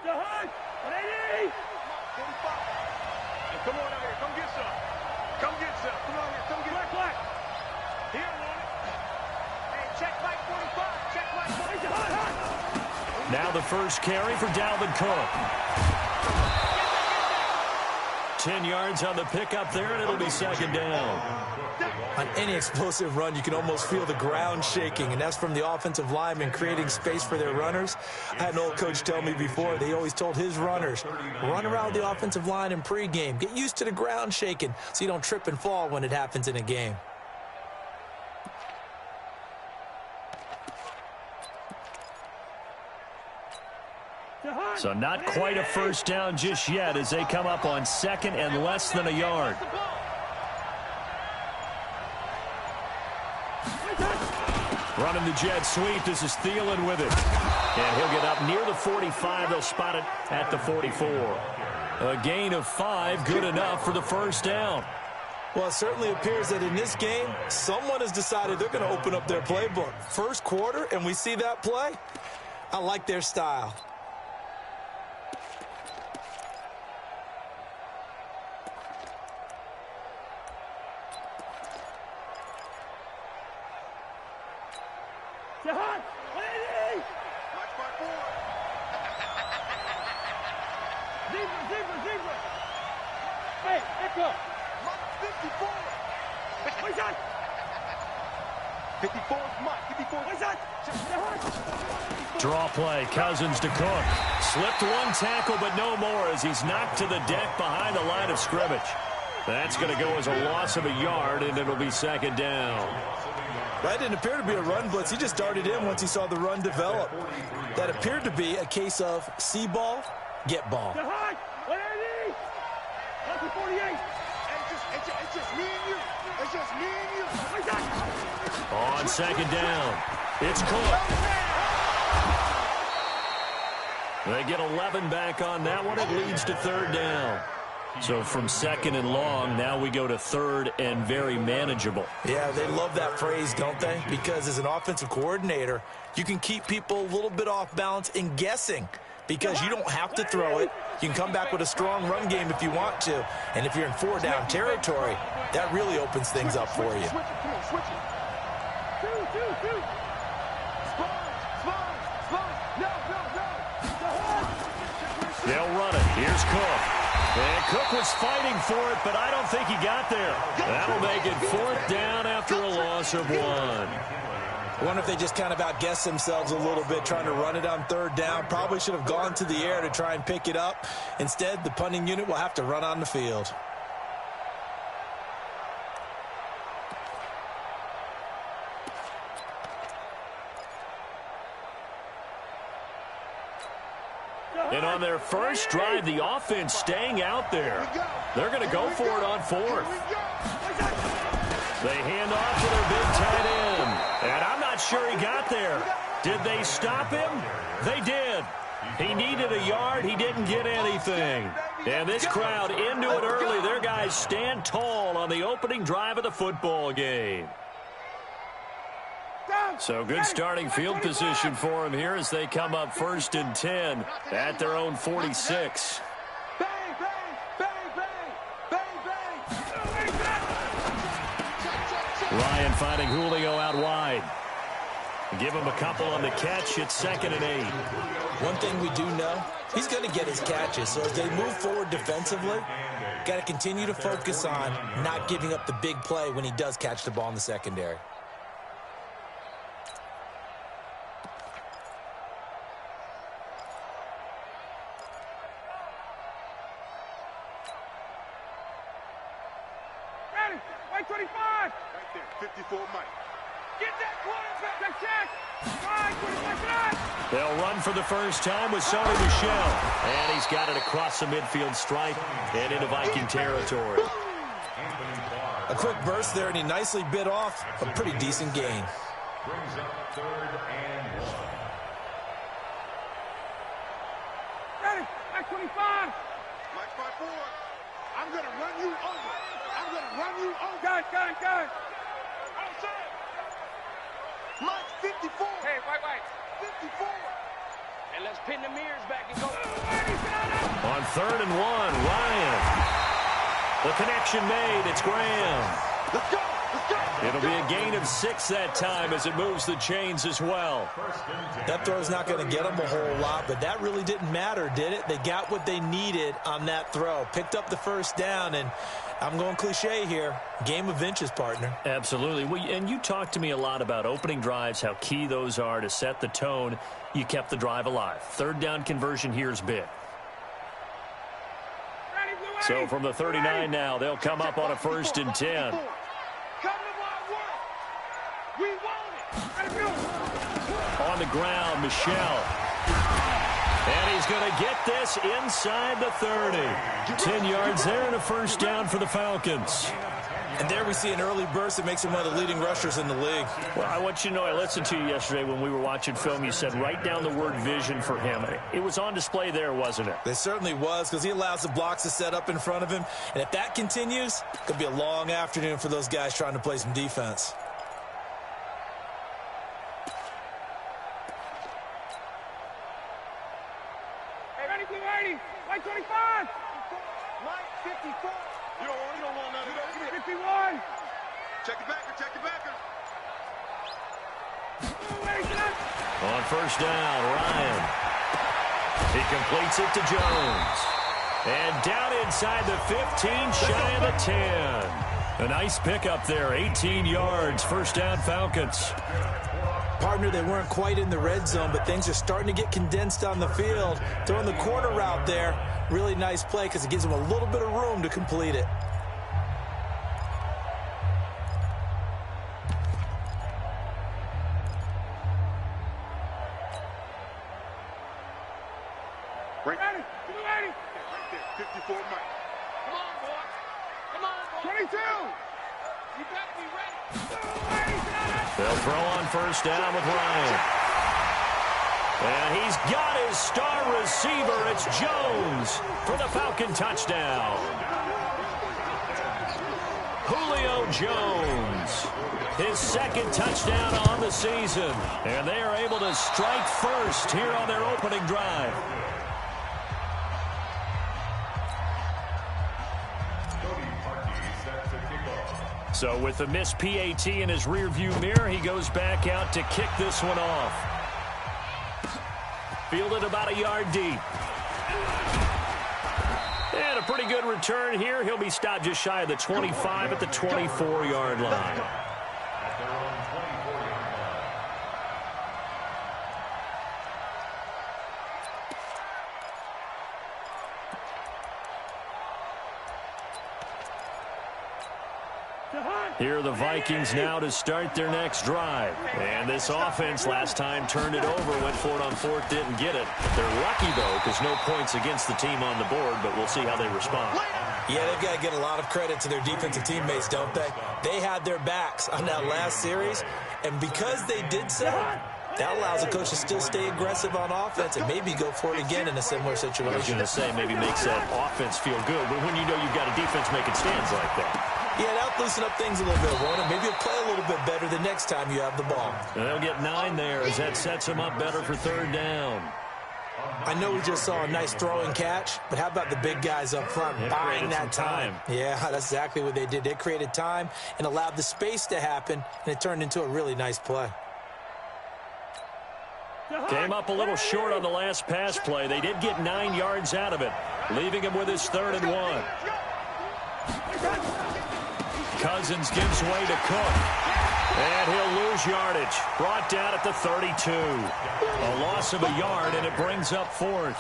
Come on out here. Come get some. Come get some. Come on here. Come get some. Black. He don't want it. Hey, check Mike 45. Check Mike 45. Now the first carry for Dalvin Cook. 10 yards on the pickup there, and it'll be second down. On any explosive run, you can almost feel the ground shaking, and that's from the offensive linemen creating space for their runners. I had an old coach tell me before, they always told his runners, run around the offensive line in pregame. Get used to the ground shaking so you don't trip and fall when it happens in a game. So not quite a first down just yet as they come up on second and less than a yard. Running the jet sweep. This is Thielen with it. And he'll get up near the 45. They'll spot it at the 44. A gain of 5, good enough for the first down. Well, it certainly appears that in this game, someone has decided they're going to open up their playbook. First quarter, and we see that play. I like their style. Hey, echo. 54. 54 is Mike. 54. Draw play. Cousins to Cook. Slipped one tackle, but no more as he's knocked to the deck behind the line of scrimmage. That's going to go as a loss of a yard, and it'll be second down. That didn't appear to be a run blitz. He just darted in once he saw the run develop. That appeared to be a case of see ball, get ball. It's just me and you. It's just me and you. On second down, it's Cook. They get 11 back on that one. It leads to third down. So from second and long, now we go to third and very manageable. Yeah, they love that phrase, don't they? Because as an offensive coordinator, you can keep people a little bit off balance in guessing because you don't have to throw it. You can come back with a strong run game if you want to. And if you're in four-down territory, that really opens things up for you. They'll run it. Here's Cook. And Cook was fighting for it, but I don't think he got there. That'll make it fourth down after a loss of 1. I wonder if they just kind of outguessed themselves a little bit trying to run it on third down. Probably should have gone to the air to try and pick it up. Instead, the punting unit will have to run on the field. And on their first drive, the offense staying out there. They're going to go for it on fourth. They hand off to their big tight end. And I'm not sure he got there. Did they stop him? They did. He needed a yard. He didn't get anything. And this crowd into it early. Their guys stand tall on the opening drive of the football game. So good starting field position for them here as they come up first and 10 at their own 46. Ryan finding Julio out wide. Give him a couple on the catch. It's second and 8. One thing we do know, he's going to get his catches. So as they move forward defensively, got to continue to focus on not giving up the big play when he does catch the ball in the secondary. Right 25. Right there, 54 Mike. Get that quarterback. Check. Right 25. They'll run for the first time with Sony Michel. And he's got it across the midfield stripe and into Viking territory. A quick burst there, and he nicely bit off a pretty decent gain. Brings up third and 1. Ready. Right 25. Mike 5-4. I'm going to run you over. I'm going to run you over. Got it. Outside. Mike 54. Hey, white. 54. And let's pin the mirrors back and go. On 3rd and 1, Ryan. The connection made. It's Graham. Let's go. Let's go. It'll be a gain of 6 that time as it moves the chains as well. That throw's not going to get them a whole lot, but that really didn't matter, did it? They got what they needed on that throw. Picked up the first down, and I'm going cliche here. Game of inches, partner. Absolutely. Well, and you talked to me a lot about opening drives, how key those are to set the tone. You kept the drive alive. 3rd down conversion here is big. So from the 39 now, they'll come up on a 1st and 10. Come to my work. We want it. On the ground, Michelle. And he's going to get this inside the 30. 10 yards there and a 1st down for the Falcons. And there we see an early burst that makes him one of the leading rushers in the league. Well, I want you to know, I listened to you yesterday when we were watching film. You said write down the word vision for him. It was on display there, wasn't it? It certainly was, because he allows the blocks to set up in front of him. And if that continues, it could be a long afternoon for those guys trying to play some defense. Hey, ready, blue 80. White 25. Mike 54. You don't want none of that. 51. Check the backer, check the backer. On 1st down, Ryan. He completes it to Jones. And down inside the 15, shy of the 10. A nice pickup there, 18 yards, 1st down Falcons. Partner, they weren't quite in the red zone, but things are starting to get condensed on the field. Throwing the corner route there, really nice play because it gives them a little bit of room to complete it. Ready, blue 80. Right there, 54 Mike. Come on, boy. Come on, boy. 22. You better be ready. They'll throw on 1st down with Ryan. And he's got his star receiver. It's Jones for the Falcon touchdown. Julio Jones, his 2nd touchdown on the season. And they are able to strike first here on their opening drive. So with the missed PAT in his rearview mirror, he goes back out to kick this one off. Fielded about a yard deep. And a pretty good return here. He'll be stopped just shy of the 25 at the 24-yard line. Here are the Vikings now to start their next drive. And this offense last time turned it over, went for it on 4th, didn't get it. They're lucky, though, because no points against the team on the board, but we'll see how they respond. Yeah, they've got to get a lot of credit to their defensive teammates, don't they? They had their backs on that last series, and because they did so, that allows the coach to still stay aggressive on offense and maybe go for it again in a similar situation. I was going to say maybe makes that offense feel good, but when you know you've got a defense making stands like that. Yeah, that'll loosen up things a little bit, won't it? Maybe you'll play a little bit better the next time you have the ball. And they'll get 9 there as that sets them up better for 3rd down. I know we just saw a nice throwing catch, but how about the big guys up front buying that time? Yeah, that's exactly what they did. They created time and allowed the space to happen, and it turned into a really nice play. Came up a little short on the last pass play. They did get 9 yards out of it, leaving him with his 3rd and 1. Cousins gives way to Cook. And he'll lose yardage. Brought down at the 32. A loss of a yard, and it brings up 4th.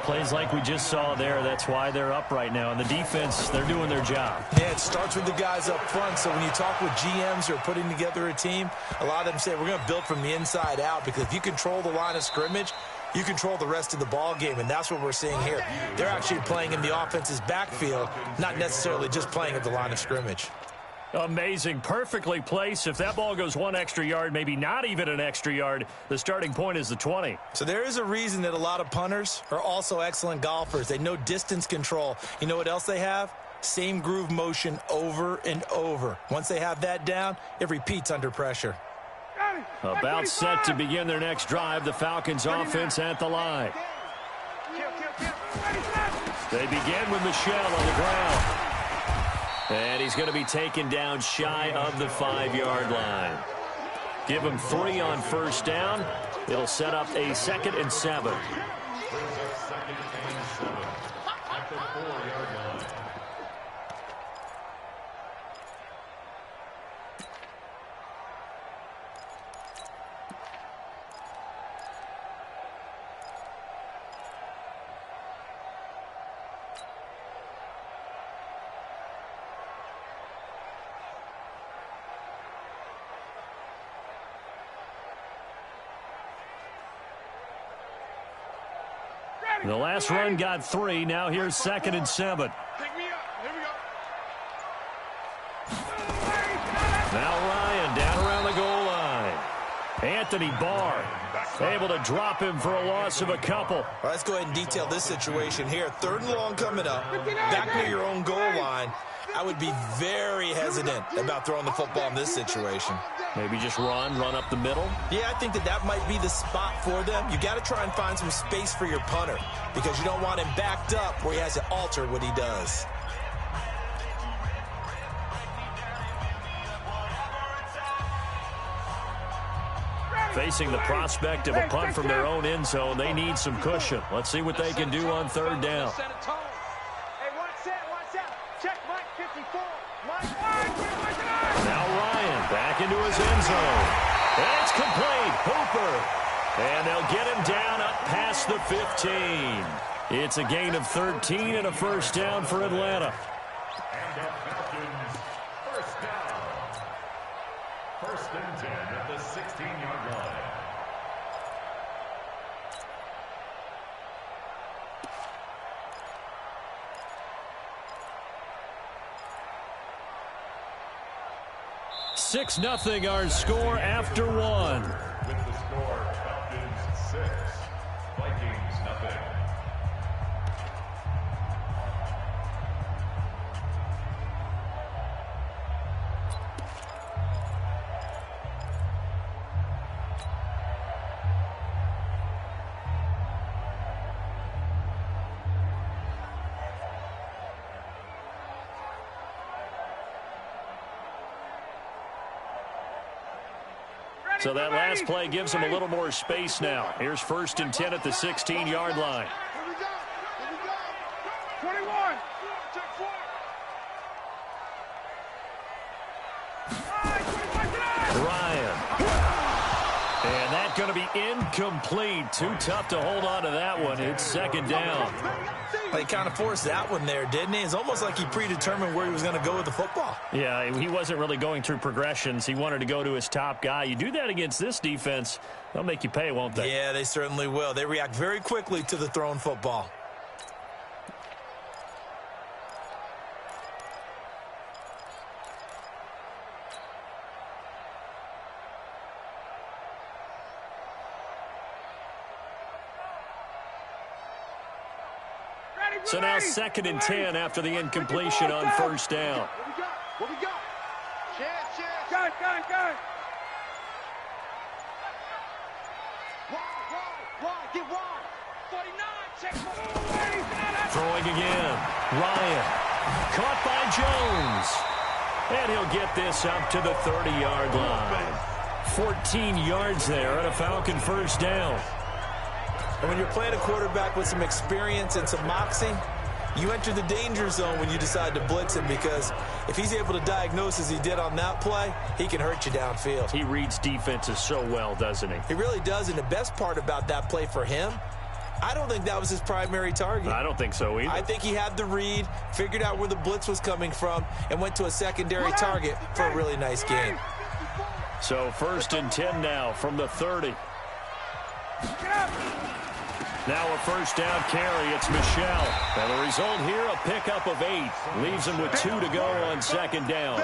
Plays like we just saw there. That's why they're up right now. And the defense, they're doing their job. Yeah, it starts with the guys up front. So when you talk with GMs who are putting together a team, a lot of them say we're going to build from the inside out, because if you control the line of scrimmage, you control the rest of the ball game, and that's what we're seeing here. They're actually playing in the offense's backfield, not necessarily just playing at the line of scrimmage. Amazing. Perfectly placed. If that ball goes 1 extra yard, maybe not even an extra yard, the starting point is the 20. So there is a reason that a lot of punters are also excellent golfers. They know distance control. You know what else they have? Same groove motion over and over. Once they have that down, it repeats under pressure. Got it. About set to begin their next drive, the Falcons offense at the line. They begin with Michel on the ground. And he's going to be taken down shy of the 5-yard line. Give him 3 on first down. It'll set up a 2nd and 7. The last run got 3. Now here's 2nd and 7. Now Ryan down around the goal line. Anthony Barr able to drop him for a loss of a couple. All right, let's go ahead and detail this situation here. 3rd and long coming up. Back near your own goal line. I would be very hesitant about throwing the football in this situation. Maybe just run up the middle? Yeah, I think that might be the spot for them. You got to try and find some space for your punter because you don't want him backed up where he has to alter what he does. Facing the prospect of a punt from their own end zone, they need some cushion. Let's see what they can do on 3rd down. Now Ryan back into his end zone. And it's complete. Hooper. And they'll get him down up past the 15. It's a gain of 13 and a first down for Atlanta. And the Falcons, first down. 1st and 10 at the 16-yard line. Six nothing our score after 1. With the score, Falcons 6, Vikings nothing. So that last play gives them a little more space now. Here's 1st and 10 at the 16-yard line. 21. Ryan. And that's going to be incomplete. Too tough to hold on to that one. It's 2nd down. He kind of forced that one there, didn't he? It's almost like he predetermined where he was going to go with the football. Yeah, he wasn't really going through progressions. He wanted to go to his top guy. You do that against this defense, they'll make you pay, won't they? Yeah, they certainly will. They react very quickly to the thrown football. So now 2nd and 10 after the incompletion on 1st down. What we got? Chance. Gun. Wide. Get wide. 49. Check. Throwing again. Ryan. Caught by Jones. And he'll get this up to the 30-yard line. 14 yards there and a Falcon first down. And when you're playing a quarterback with some experience and some moxie, you enter the danger zone when you decide to blitz him because if he's able to diagnose as he did on that play, he can hurt you downfield. He reads defenses so well, doesn't he? He really does, and the best part about that play for him, I don't think that was his primary target. I don't think so either. I think he had the read, figured out where the blitz was coming from, and went to a secondary target for a really nice gain. So 1st and 10 now from the 30. Now a first down carry. It's Michel. And the result here, a pickup of 8. Leaves him with 2 to go on 2nd down.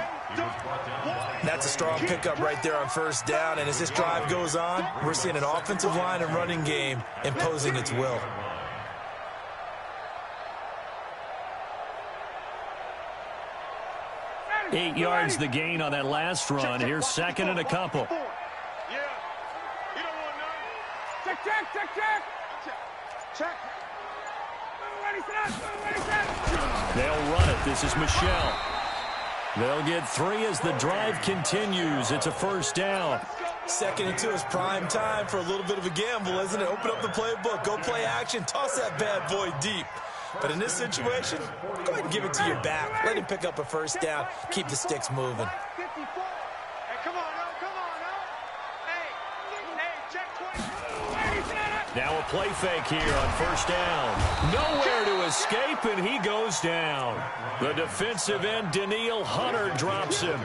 That's a strong pickup right there on 1st down. And as this drive goes on, we're seeing an offensive line and running game imposing its will. Eight yards the gain on that last run. Here's 2nd and a couple. Check, check, check. Check. Ready, set. Ready, set. They'll run it. This is Michelle. They'll get 3 as the drive continues. It's a first down. 2nd and 2 is prime time for a little bit of a gamble, isn't it? Open up the playbook, go play action, toss that bad boy deep. But in this situation, go ahead and give it to your back. Let him pick up a first down. Keep the sticks moving. 54. Hey, come on, Hey, check 20. Now a play fake here on first down. Nowhere to escape, and he goes down. The defensive end, Daniil Hunter, drops him.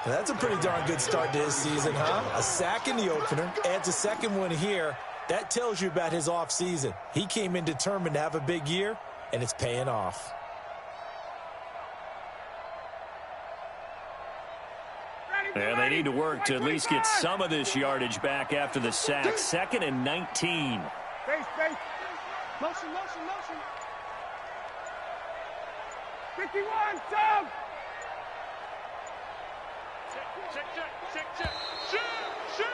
That's a pretty darn good start to his season, huh? A sack in the opener, adds a second one here. That tells you about his offseason. He came in determined to have a big year, and it's paying off. And they need to work to at least get some of this yardage back after the sack. 2nd and 19. Face. Motion. 51, down. Check. Shoot.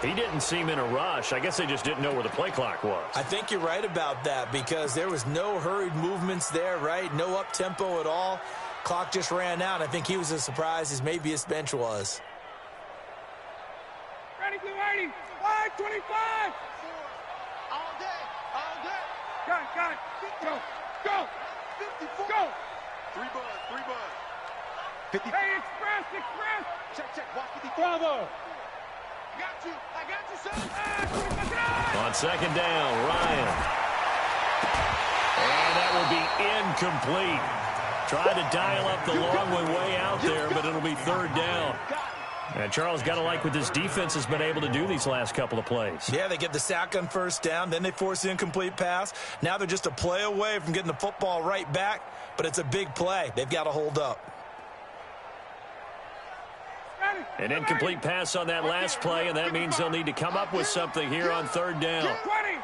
He didn't seem in a rush. I guess they just didn't know where the play clock was. I think you're right about that because there was no hurried movements there, right? No up-tempo at all. Clock just ran out. I think he was as surprised as maybe his bench was. Ready, 25. All day. Got it. Go. 54. Go. 3 bud. 50. Hey, express. Check. Watch 54. Bravo. I got you, son. On 2nd down, Ryan. And that will be incomplete. Tried to dial up the long way out there, but it'll be 3rd down. And Charles, got to like what this defense has been able to do these last couple of plays. Yeah, they get the sack on first down, then they force the incomplete pass. Now they're just a play away from getting the football right back, but it's a big play. They've got to hold up. An incomplete pass on that last play, and that means they'll need to come up with something here on 3rd down. 20.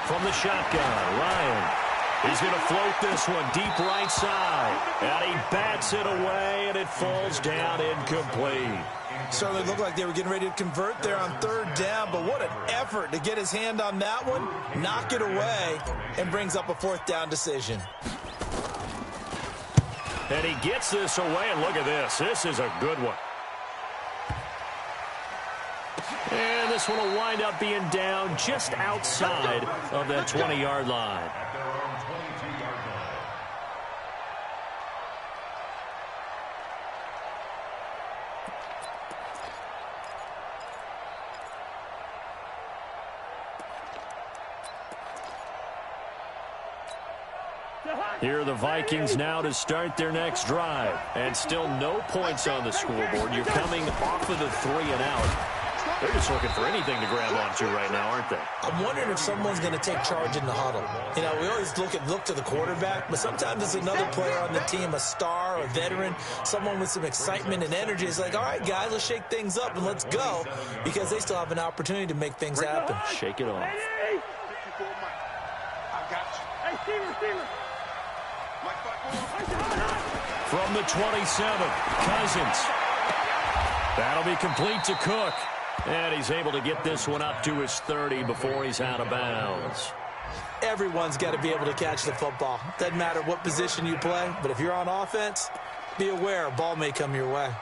From the shotgun, Ryan. He's going to float this one deep right side. And he bats it away, and it falls down incomplete. Certainly looked like they were getting ready to convert there on 3rd down, but what an effort to get his hand on that one, knock it away, and brings up a 4th down decision. And he gets this away, and look at this. This is a good one. And this one will wind up being down just outside of that 20-yard line. Here are the Vikings now to start their next drive. And still no points on the scoreboard. You're coming off of the 3 and out. They're just looking for anything to grab onto right now, aren't they? I'm wondering if someone's going to take charge in the huddle. You know, we always look to the quarterback, but sometimes it's another player on the team, a star, a veteran, someone with some excitement and energy. It's like, all right, guys, let's shake things up and let's go, because they still have an opportunity to make things happen. Shake it off. I got you. Hey, receiver. From the 27, Cousins. That'll be complete to Cook. And he's able to get this one up to his 30 before he's out of bounds. Everyone's got to be able to catch the football. Doesn't matter what position you play, but if you're on offense, be aware a ball may come your way.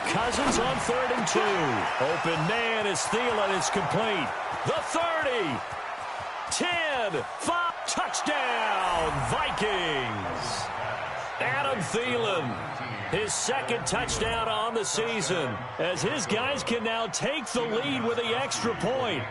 Cousins on 3rd and 2. Open man is Thielen. It's complete. The 30. 10. 5. Touchdown, Vikings. Adam Thielen. His 2nd touchdown on the season, as his guys can now take the lead with the extra point.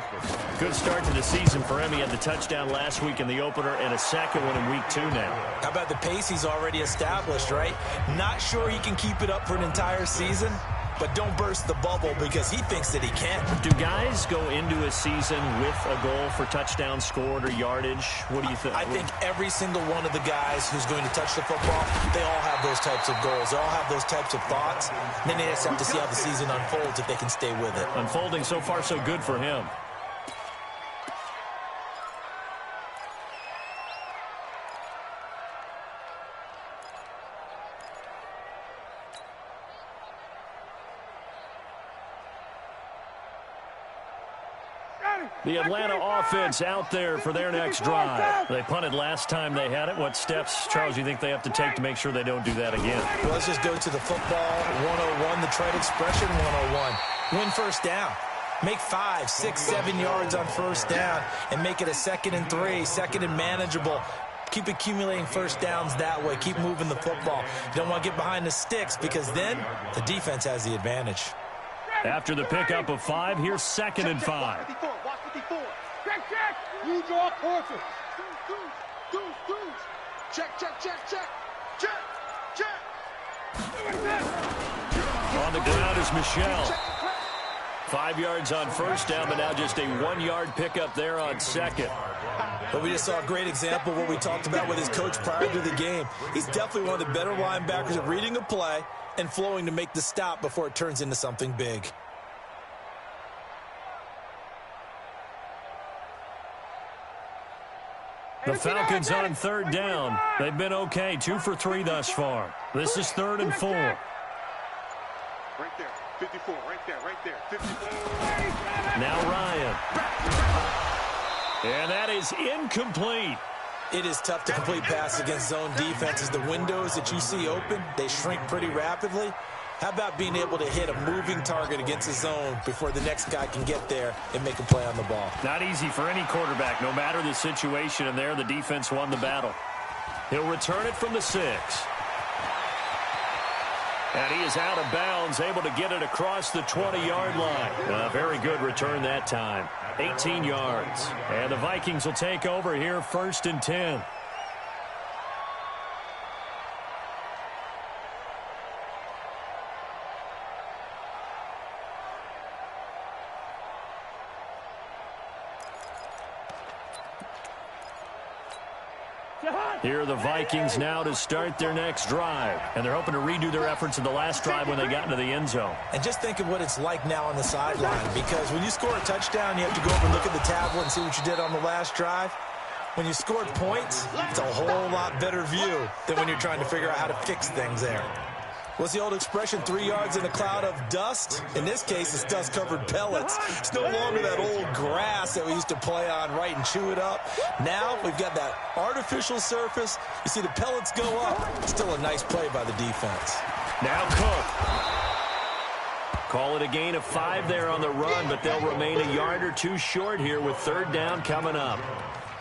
Good start to the season for him. He had the touchdown last week in the opener and a second one in week 2 now. How about the pace he's already established, right? Not sure he can keep it up for an entire season, but don't burst the bubble because he thinks that he can. Do guys go into a season with a goal for touchdowns scored or yardage? What do you think? I think every single one of the guys who's going to touch the football, they all have those types of goals. They all have those types of thoughts. And then they just have to see how the season unfolds if they can stay with it. Unfolding so far so good for him. The Atlanta offense out there for their next drive. They punted last time they had it. What steps, Charles, you think they have to take to make sure they don't do that again? Well, let's just go to the football 101, the trade expression 101. Win first down. Make 5, 6, 7 yards on first down and make it a 2nd and 3, 2nd and manageable. Keep accumulating first downs that way. Keep moving the football. You don't want to get behind the sticks because then the defense has the advantage. After the pickup of 5, here's 2nd and 5. Check. You draw closer. Check. On the ground is Michelle. 5 yards on first down, but now just a 1-yard pickup there on 2nd. But we just saw a great example of what we talked about with his coach prior to the game. He's definitely one of the better linebackers at reading a play and flowing to make the stop before it turns into something big. The Falcons on 3rd down. They've been okay, 2 for 3 thus far. This is 3rd and 4. Right there, 54, right there, 54. Now Ryan. And that is incomplete. It is tough to complete passes against zone defenses. The windows that you see open, they shrink pretty rapidly. How about being able to hit a moving target against a zone before the next guy can get there and make a play on the ball? Not easy for any quarterback, no matter the situation, and there the defense won the battle. He'll return it from the 6. And he is out of bounds, able to get it across the 20-yard line. Very good return that time. 18 yards. And the Vikings will take over here, 1st and 10. Here are the Vikings now to start their next drive. And they're hoping to redo their efforts in the last drive when they got into the end zone. And just think of what it's like now on the sideline, because when you score a touchdown, you have to go over and look at the tablet and see what you did on the last drive. When you scored points, it's a whole lot better view than when you're trying to figure out how to fix things there. What's the old expression, 3 yards in a cloud of dust? In this case, it's dust-covered pellets. It's no longer that old grass that we used to play on, right, and chew it up. Now we've got that artificial surface. You see the pellets go up. Still a nice play by the defense. Now Cook. Call it a gain of 5 there on the run, but they'll remain a yard or 2 short here with 3rd down coming up.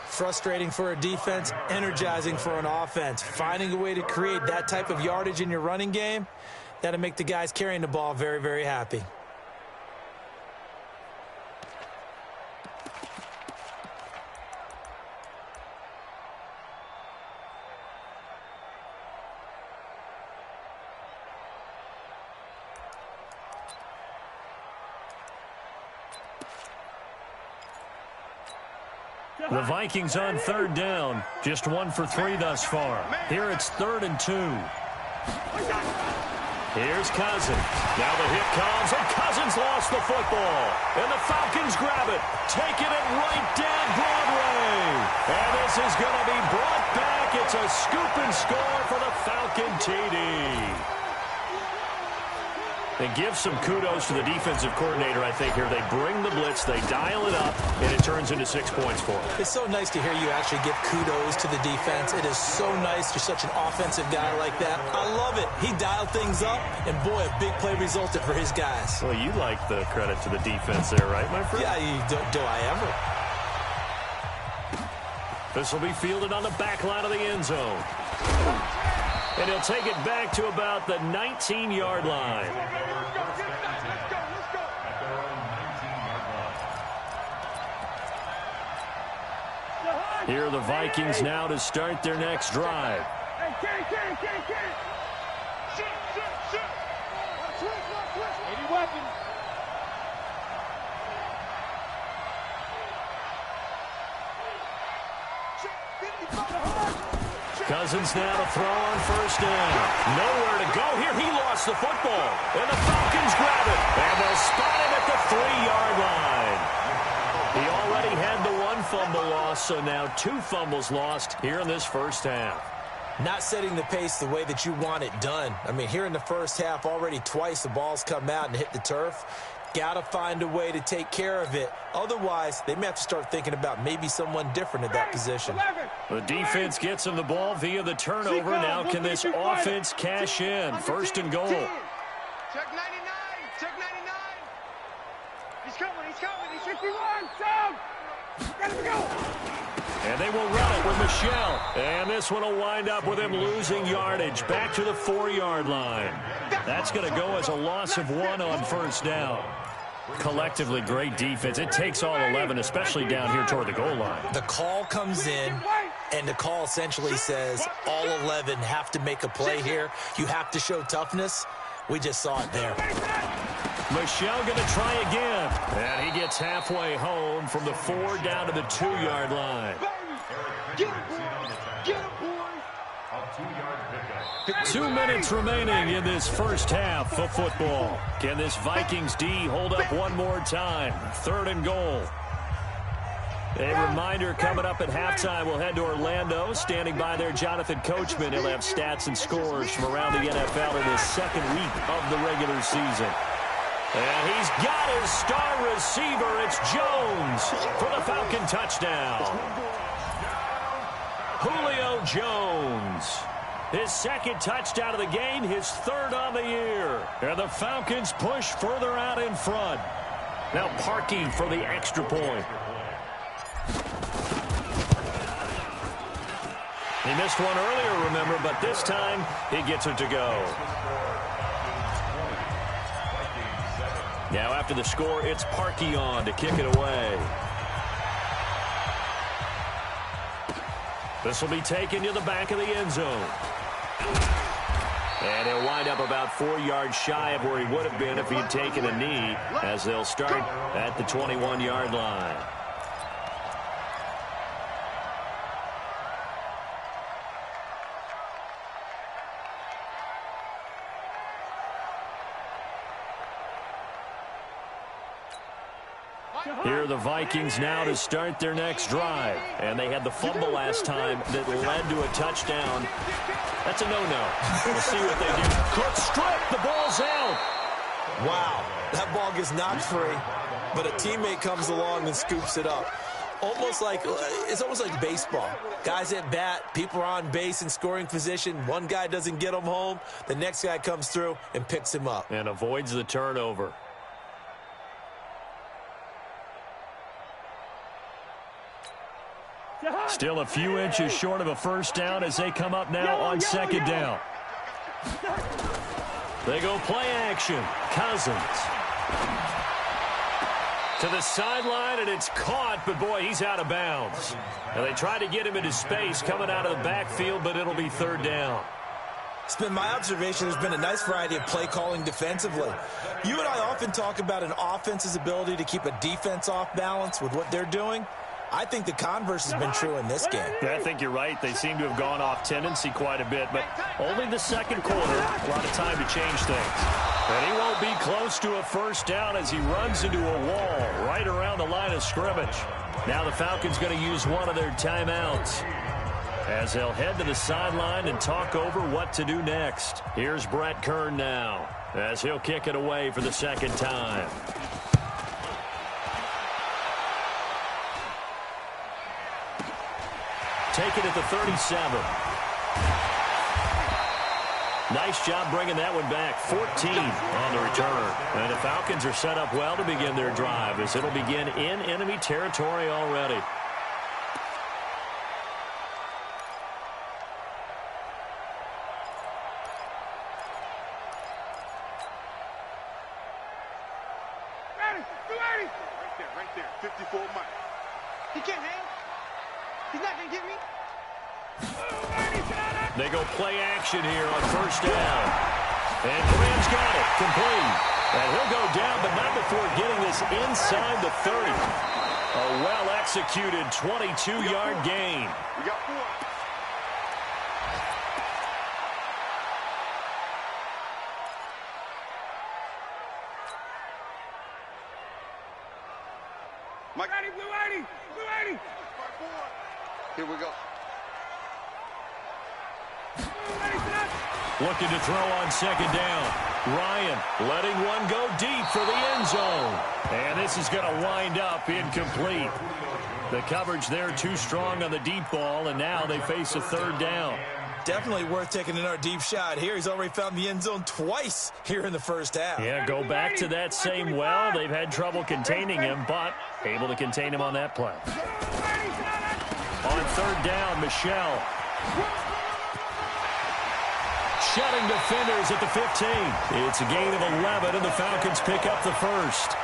Frustrating for a defense, energizing for an offense. Finding a way to create that type of yardage in your running game, that'll make the guys carrying the ball very, very happy. The Vikings on 3rd down. Just 1 for 3 thus far. Here it's 3rd and 2. Here's Cousins. Now the hit comes, and Cousins lost the football. And the Falcons grab it, taking it right down Broadway. And this is going to be brought back. It's a scoop and score for the Falcon TD. And give some kudos to the defensive coordinator, I think, here. They bring the blitz, they dial it up, and it turns into 6 points for them. It's so nice to hear you actually give kudos to the defense. It is so nice. You're such an offensive guy like that. I love it. He dialed things up, and boy, a big play resulted for his guys. Well, you like the credit to the defense there, right, my friend? Yeah, do I ever? This will be fielded on the back line of the end zone. And he'll take it back to about the 19-yard line. Here are the Vikings now to start their next drive. Cousins now to throw on first down. Nowhere to go here. He lost the football. And the Falcons grab it. And they'll spot him at the 3-yard line. He already had the 1 fumble loss, so now 2 fumbles lost here in this first half. Not setting the pace the way that you want it done. I mean, here in the first half, already twice the ball's come out and hit the turf. Got to find a way to take care of it. Otherwise, they may have to start thinking about maybe someone different at that position. The defense gets him the ball via the turnover. Now can this offense cash in? First and goal. Check 99. Check 99. He's coming. He's coming. He's 51. Sam. Let him go. And they will run it with Michelle. And this one will wind up with him losing yardage back to the 4-yard line. That's going to go as a loss of 1 on first down. Collectively, great defense. It takes all 11, especially down here toward the goal line. The call comes in, and the call essentially says all 11 have to make a play here. You have to show toughness. We just saw it there. Michelle going to try again. And he gets halfway home from the 4 down to the 2-yard line. Get him, boys. Get him, boys. 2 minutes remaining in this first half of football. Can this Vikings D hold up one more time? 3rd and goal. A reminder, coming up at halftime, we'll head to Orlando. Standing by there, Jonathan Coachman. He'll have stats and scores from around the NFL in his 2nd week of the regular season. And he's got his star receiver. It's Jones for the Falcon touchdown. Julio Jones. His 2nd touchdown of the game, his 3rd on the year. And the Falcons push further out in front. Now Parkey for the extra point. He missed one earlier, remember, but this time he gets it to go. Now after the score, it's Parkey on to kick it away. This will be taken to the back of the end zone. And he'll wind up about 4 yards shy of where he would have been if he had taken a knee, as they'll start at the 21-yard line. Here are the Vikings now to start their next drive. And they had the fumble last time that led to a touchdown. That's a no-no. We'll see what they do. Cook strip. The ball's out. Wow. That ball gets knocked free, but a teammate comes along and scoops it up. It's almost like baseball. Guys at bat, people are on base in scoring position. One guy doesn't get him home. The next guy comes through and picks him up. And avoids the turnover. Still a few inches short of a first down as they come up now on 2nd down. They go play action. Cousins to the sideline, and it's caught, but boy, he's out of bounds. And they try to get him into space coming out of the backfield, but it'll be 3rd down. It's been my observation there's been a nice variety of play calling defensively. You and I often talk about an offense's ability to keep a defense off balance with what they're doing. I think the converse has been true in this game. Yeah, I think you're right. They seem to have gone off tendency quite a bit, but only the 2nd quarter. A lot of time to change things. And he won't be close to a first down as he runs into a wall right around the line of scrimmage. Now the Falcons going to use one of their timeouts as they'll head to the sideline and talk over what to do next. Here's Brett Kern now as he'll kick it away for the 2nd time. Take it at the 37. Nice job bringing that one back. 14 on the return. And the Falcons are set up well to begin their drive as it'll begin in enemy territory already. Right there. 54 Mike. He can't hang. He's not going to get me. They go play action here on first down. And Graham's got it. Complete. And he'll go down, but not before getting this inside the 30. A well-executed 22-yard gain. We got 4. Mike. Blue 80. Blue 80. Here we go. Looking to throw on second down. Ryan letting one go deep for the end zone. And this is going to wind up incomplete. The coverage there too strong on the deep ball, and now they face a third down. Definitely worth taking in our deep shot here. He's already found the end zone twice here in the first half. Yeah, go back to that same well. They've had trouble containing him, but able to contain him on that play. On third down, Michelle. Shutting defenders at the 15. It's a gain of 11, and the Falcons pick up the first.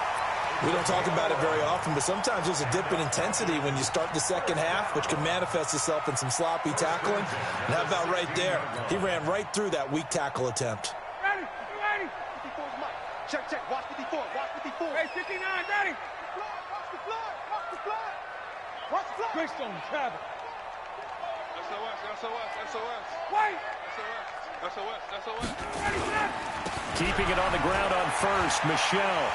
We don't talk about it very often, but sometimes there's a dip in intensity when you start the second half, which can manifest itself in some sloppy tackling. And how about right there? He ran right through that weak tackle attempt. Ready. 54's Mike. Check. Watch 54. Watch 54. Hey, 59. Ready. Watch the floor. Watch the floor. Greystone, Travis. SOS. Wait. SOS. Ready, set. Keeping it on the ground on first, Michelle.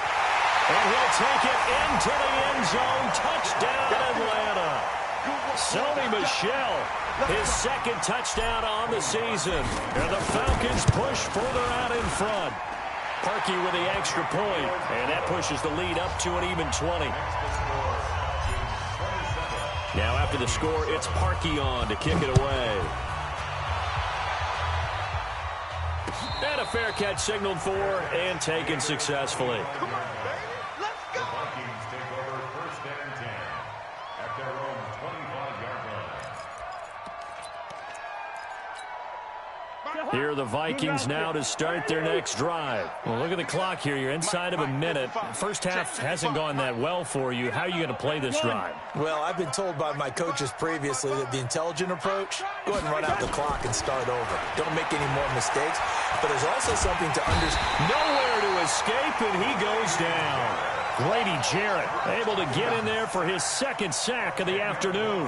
And he'll take it into the end zone. Touchdown, Atlanta. Sony Michel, his second touchdown on the season. And the Falcons push further out in front. Parkey with the extra point, and that pushes the lead up to an even 20. Now after the score, it's Parkey on to kick it away. And a fair catch signaled for and taken successfully. The Vikings take over first and 10 at their own 25-yard line. Here are the Vikings now to start their next drive. Well, look at the clock here. You're inside of a minute. First half hasn't gone that well for you. How are you going to play this drive? Well, I've been told by my coaches previously that the intelligent approach, go ahead and run out the clock and start over. Don't make any more mistakes. But there's also something to understand. Nowhere to escape, and he goes down. Grady Jarrett able to get in there for his second sack of the afternoon.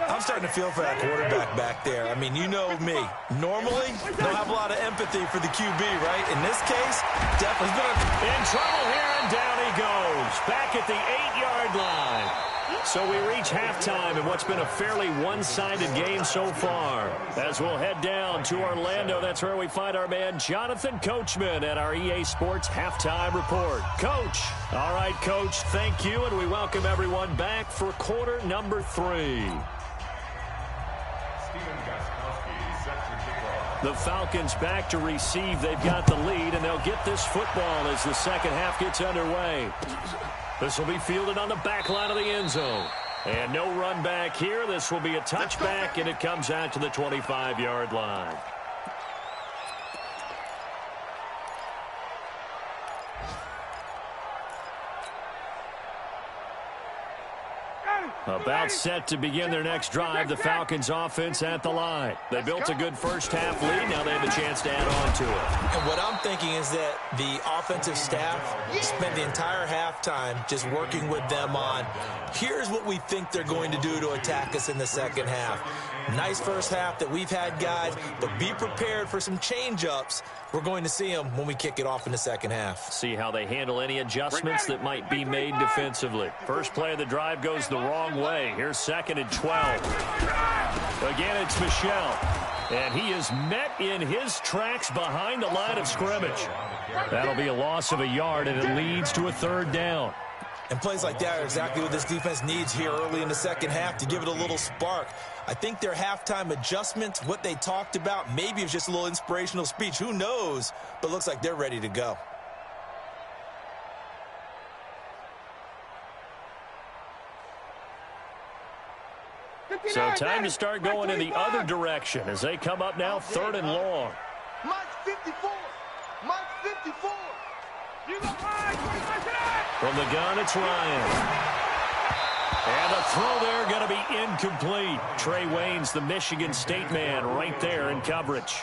I'm starting to feel for that quarterback back there. I mean, you know me. Normally, don't have a lot of empathy for the QB, right? In this case, definitely in trouble here, and down he goes. Back at the 8-yard line. So we reach halftime in what's been a fairly one-sided game so far. As we'll head down to Orlando, that's where we find our man Jonathan Coachman at our EA Sports Halftime Report. Coach. All right, Coach, thank you, and we welcome everyone back for quarter number 3. The Falcons back to receive. They've got the lead, and they'll get this football as the second half gets underway. This will be fielded on the back line of the end zone. And no run back here. This will be a touchback, and it comes out to the 25-yard line. About set to begin their next drive, the Falcons offense at the line. They built a good first half lead. Now they have a chance to add on to it. And what I'm thinking is that the offensive staff spent the entire halftime just working with them on, here's what we think they're going to do to attack us in the second half. Nice first half that we've had, guys, but be prepared for some change-ups. We're going to see them when we kick it off in the second half. See how they handle any adjustments that might be made defensively. First play of the drive goes the wrong way. Here's 2nd and 12. Again, it's Michel. And he is met in his tracks behind the line of scrimmage. That'll be a loss of a yard, and it leads to a third down. And plays like that are exactly what this defense needs here early in the second half to give it a little spark. I think their halftime adjustments, what they talked about, maybe it's just a little inspirational speech. Who knows? But looks like they're ready to go. So time to start going in the other direction as they come up now 3rd and long. Mike's 54. Mike's 54. You go high. From the gun, it's Ryan. And the throw there going to be incomplete. Trey Waynes, the Michigan State man, right there in coverage.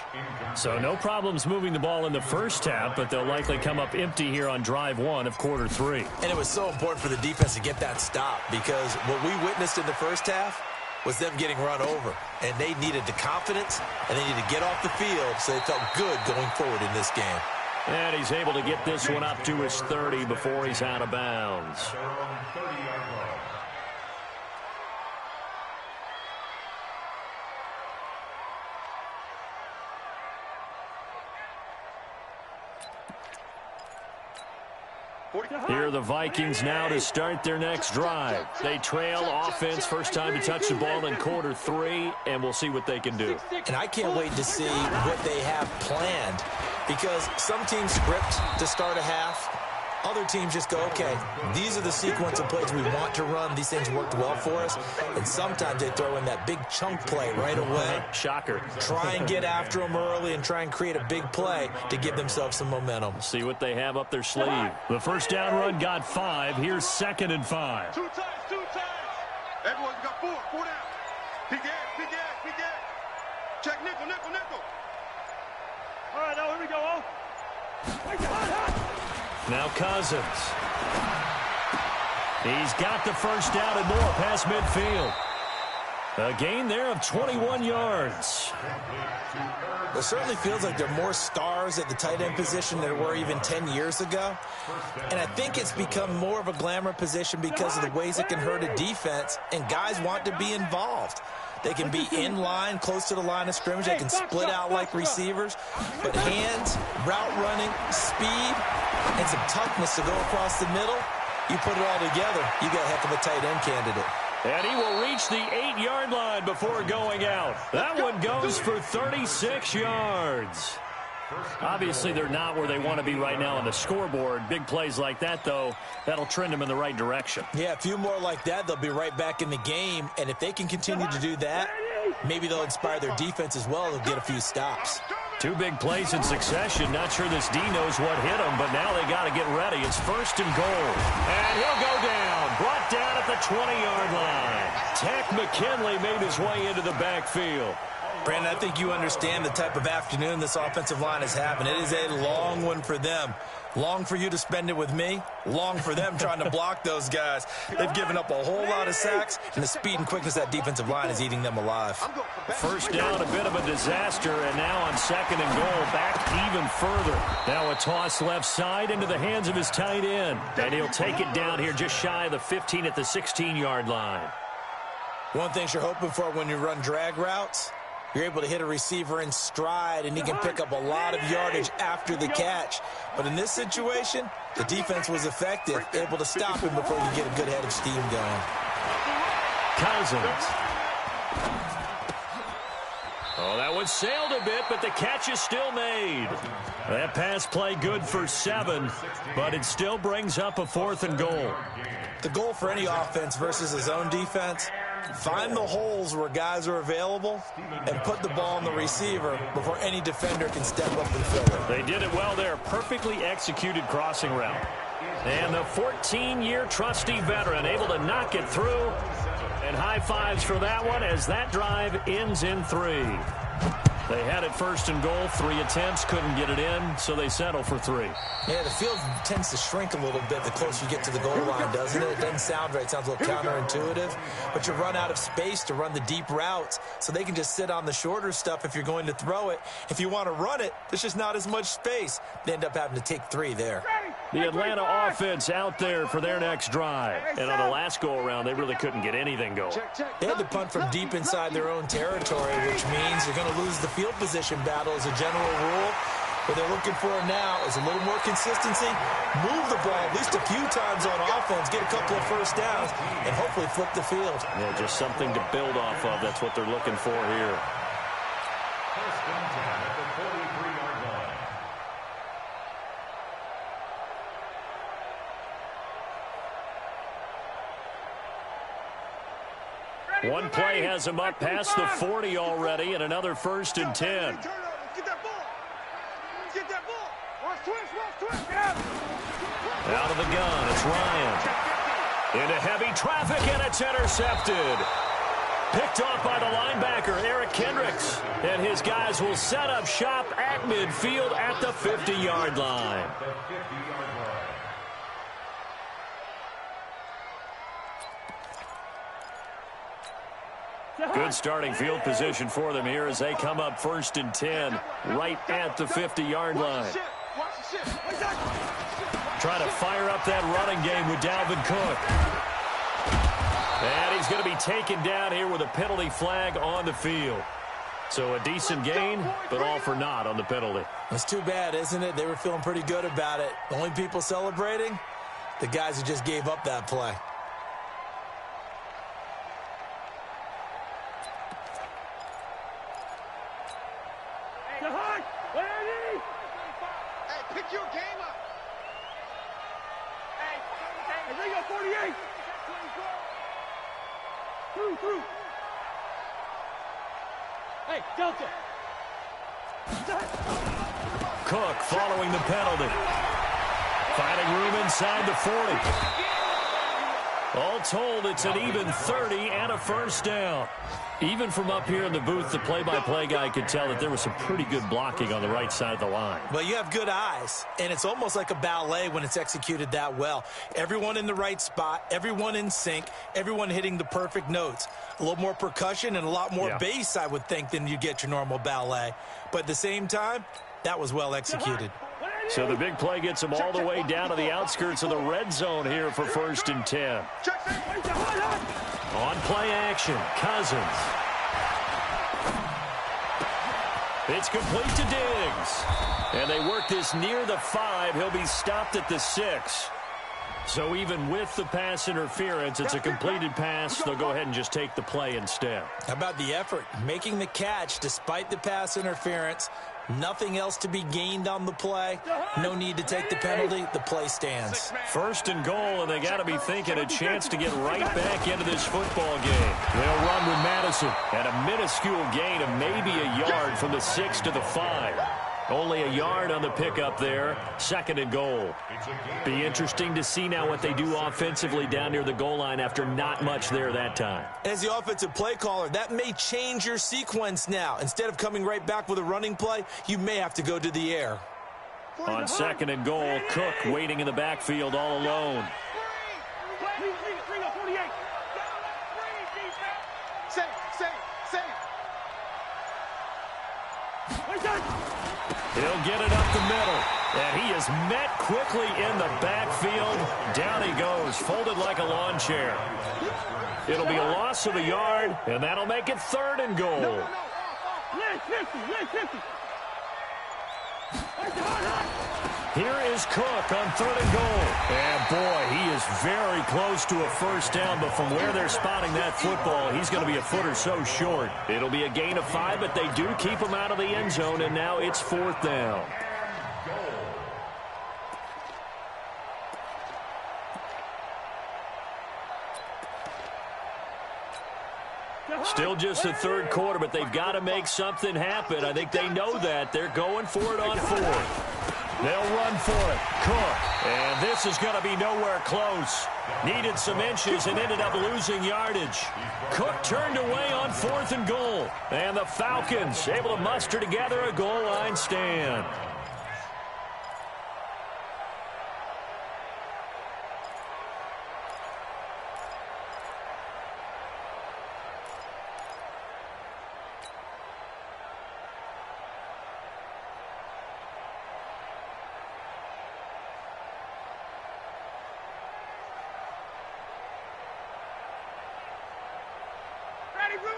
So no problems moving the ball in the first half, but they'll likely come up empty here on drive 1 of quarter 3. And it was so important for the defense to get that stop because what we witnessed in the first half was them getting run over. And they needed the confidence, and they needed to get off the field so they felt good going forward in this game. And he's able to get this one up to his 30 before he's out of bounds. 30-yard line. Here are the Vikings now to start their next drive. They trail offense, first time to touch the ball in quarter 3, and we'll see what they can do. And I can't wait to see what they have planned, because some teams script to start a half. Other teams just go, okay, these are the sequence of plays we want to run. These things worked well for us. And sometimes they throw in that big chunk play right away. Shocker. Try and get after them early and try and create a big play to give themselves some momentum. See what they have up their sleeve. The first down run got 5. Here's 2nd and 5. 2 times, 2 times. Everyone's got 4 down. Big ass. Check nickel. All right, now here we go. Now Cousins. He's got the first down and more past midfield. A gain there of 21 yards. It certainly feels like there are more stars at the tight end position than there were even 10 years ago. And I think it's become more of a glamour position because of the ways it can hurt a defense, and guys want to be involved. They can be in line, close to the line of scrimmage. They can split out like receivers. But hands, route running, speed, and some toughness to go across the middle, you put it all together, you got a heck of a tight end candidate. And he will reach the 8-yard line before going out. That one goes for 36 yards. Obviously, they're not where they want to be right now on the scoreboard. Big plays like that, though, that'll trend them in the right direction. Yeah, a few more like that, they'll be right back in the game. And if they can continue to do that, maybe they'll inspire their defense as well. They'll get a few stops. 2 big plays in succession. Not sure this D knows what hit him, but now they got to get ready. It's 1st and goal. And he'll go down. Brought down at the 20-yard line. Tack McKinley made his way into the backfield. Brandon, I think you understand the type of afternoon this offensive line is having. It is a long one for them. Long for you to spend it with me. Long for them trying to block those guys. They've given up a whole lot of sacks, and the speed and quickness of that defensive line is eating them alive. First down, a bit of a disaster, and now on 2nd and goal, back even further. Now a toss left side into the hands of his tight end, and he'll take it down here just shy of the 15 at the 16-yard line. One thing you're hoping for when you run drag routes, you're able to hit a receiver in stride, and he can pick up a lot of yardage after the catch. But in this situation, the defense was effective, able to stop him before you get a good head of steam going. Cousins. Oh, that one sailed a bit, but the catch is still made. That pass play good for 7, but it still brings up a 4th and goal. The goal for any offense versus his own defense, find the holes where guys are available and put the ball on the receiver before any defender can step up and fill it. They did it well there. Perfectly executed crossing route. And the 14-year trusty veteran able to knock it through. And high fives for that one as that drive ends in 3. They had it 1st and goal, 3 attempts, couldn't get it in, so they settle for 3. Yeah, the field tends to shrink a little bit the closer you get to the goal line, doesn't it? It doesn't sound right. It sounds a little counterintuitive. But you run out of space to run the deep routes, so they can just sit on the shorter stuff if you're going to throw it. If you want to run it, there's just not as much space. They end up having to take 3 there. The Atlanta offense out there for their next drive. And on the last go-around, they really couldn't get anything going. They had to punt from deep inside their own territory, which means you're going to lose the field position battle as a general rule. What they're looking for now is a little more consistency, move the ball at least a few times on offense, get a couple of first downs, and hopefully flip the field. Yeah, just something to build off of. That's what they're looking for here. 1st and 10 at the 43-yard line. One play has him up past the 40 already, and another 1st and 10. Get that ball. Get that ball. Watch twist. Out of the gun, it's Ryan. Into heavy traffic, and it's intercepted. Picked off by the linebacker, Eric Kendricks. And his guys will set up shop at midfield at the 50-yard line. The 50-yard line. Good starting field position for them here as they come up 1st and 10 right at the 50-yard line. Watch the Trying to fire up that running game with Dalvin Cook. And he's going to be taken down here with a penalty flag on the field. So a decent gain, but all for naught on the penalty. It's too bad, isn't it? They were feeling pretty good about it. The only people celebrating, the guys who just gave up that play. Hey, pick your game up. Hey, they got 48. Through. Hey, Delta. Cook following the penalty. Finding room inside the 40. All told, it's an even 30 and a first down. Even from up here in the booth, the play-by-play guy could tell that there was some pretty good blocking on the right side of the line. Well, you have good eyes, and it's almost like a ballet when it's executed that well. Everyone in the right spot, everyone in sync, everyone hitting the perfect notes. A little more percussion and a lot more bass, I would think, than you get your normal ballet. But at the same time, that was well executed. So the big play gets them all the way down to the outskirts of the red zone here for 1st and 10. On play action, Cousins. It's complete to Diggs. And they work this near the 5. He'll be stopped at the 6. So even with the pass interference, it's a completed pass. They'll go ahead and just take the play instead. How about the effort? Making the catch despite the pass interference. Nothing else to be gained on the play. No need to take the penalty. The play stands. 1st and goal, and they got to be thinking a chance to get right back into this football game. They'll run with Madison at a minuscule gain of maybe a yard from the 6 to the 5. Only a yard on the pickup there. 2nd and goal. Be interesting to see now what they do offensively down near the goal line after not much there that time. As the offensive play caller, that may change your sequence now. Instead of coming right back with a running play, you may have to go to the air. On 2nd and goal, Cook waiting in the backfield all alone. He'll get it up the middle. And he is met quickly in the backfield. Down he goes, folded like a lawn chair. It'll be a loss of a yard, and that'll make it 3rd and goal. Here is Cook on 3rd and goal. And, boy, he is very close to a first down, but from where they're spotting that football, he's going to be a foot or so short. It'll be a gain of 5, but they do keep him out of the end zone, and now it's 4th down. Still just the 3rd quarter, but they've got to make something happen. I think they know that. They're going for it on 4th. They'll run for it. Cook. And this is going to be nowhere close. Needed some inches and ended up losing yardage. Cook turned away on 4th and goal. And the Falcons able to muster together a goal line stand.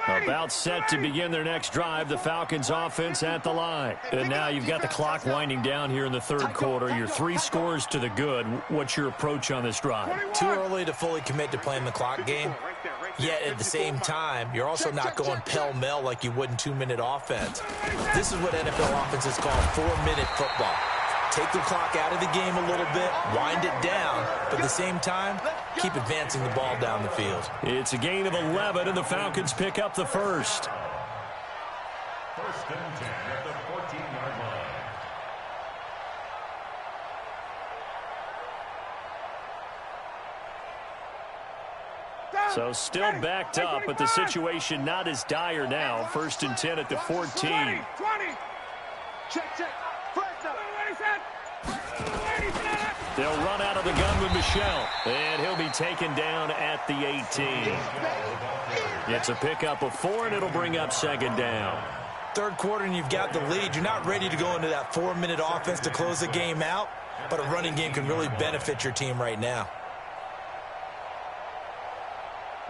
About set to begin their next drive, the Falcons offense at the line. And now you've got the clock winding down here in the 3rd quarter. You're 3 scores to the good. What's your approach on this drive? Too early to fully commit to playing the clock game. Yet at the same time, you're also not going pell-mell like you would in 2-minute offense. This is what NFL offenses call 4-minute football. Take the clock out of the game a little bit, wind it down, but at the same time, keep advancing the ball down the field. It's a gain of 11, and the Falcons pick up the 1st. 1st and 10 at the 14-yard line. So still backed up, but the situation not as dire now. 1st and 10 at the 14. 20. Check. They'll run out of the gun with Michel, and he'll be taken down at the 18. It's a pickup of 4, and it'll bring up 2nd down. Third quarter and you've got the lead. You're not ready to go into that 4-minute offense to close the game out, but a running game can really benefit your team right now.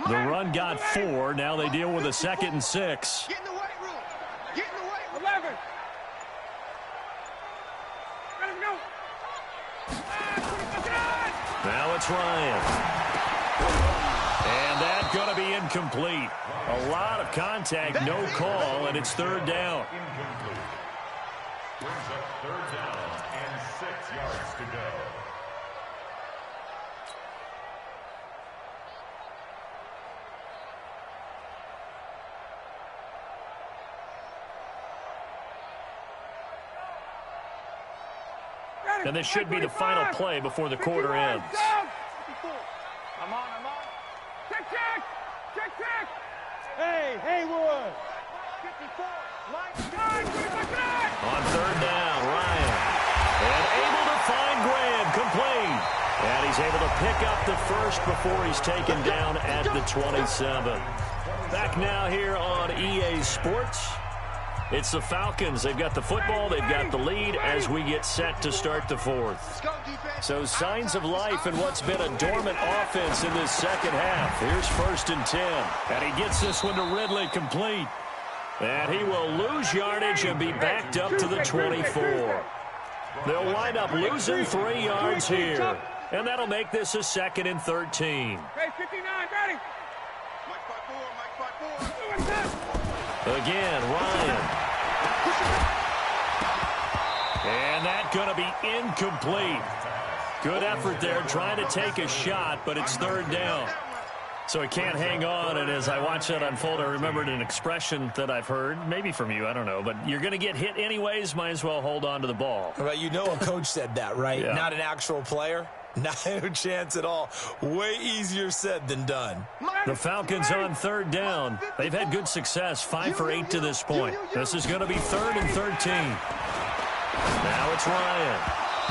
The run got 4. Now they deal with a 2nd and 6. Get in the weight room. Get in the weight room. 11. Let him go. Now it's Ryan. And that's going to be incomplete. A lot of contact, no call, and it's 3rd down. Incomplete. Brings up 3rd down and 6 yards to go. And this should be the final play before the quarter ends. I'm on. Check. Hey, Haywood. 54. On 3rd down, Ryan. And able to find Graham, complete. And he's able to pick up the first before he's taken down at the 27. Back now here on EA Sports. It's the Falcons. They've got the football. They've got the lead as we get set to start the 4th. So signs of life in what's been a dormant offense in this second half. Here's 1st and 10. And he gets this one to Ridley, complete. And he will lose yardage and be backed up to the 24. They'll wind up losing 3 yards here. And that'll make this a 2nd and 13. Hey, 59, ready. Mike 5-4. Again, Ryan. And that's going to be incomplete. Good effort there trying to take a shot, but it's 3rd down. So he can't hang on, and as I watch that unfold, I remembered an expression that I've heard, maybe from you, I don't know, but you're going to get hit anyways, might as well hold on to the ball. Well, you know a coach said that, right? Yeah. Not an actual player. Not a chance at all. Way easier said than done. The Falcons on 3rd down. They've had good success, 5 for 8 to this point. This is going to be 3rd and 13. Now it's Ryan.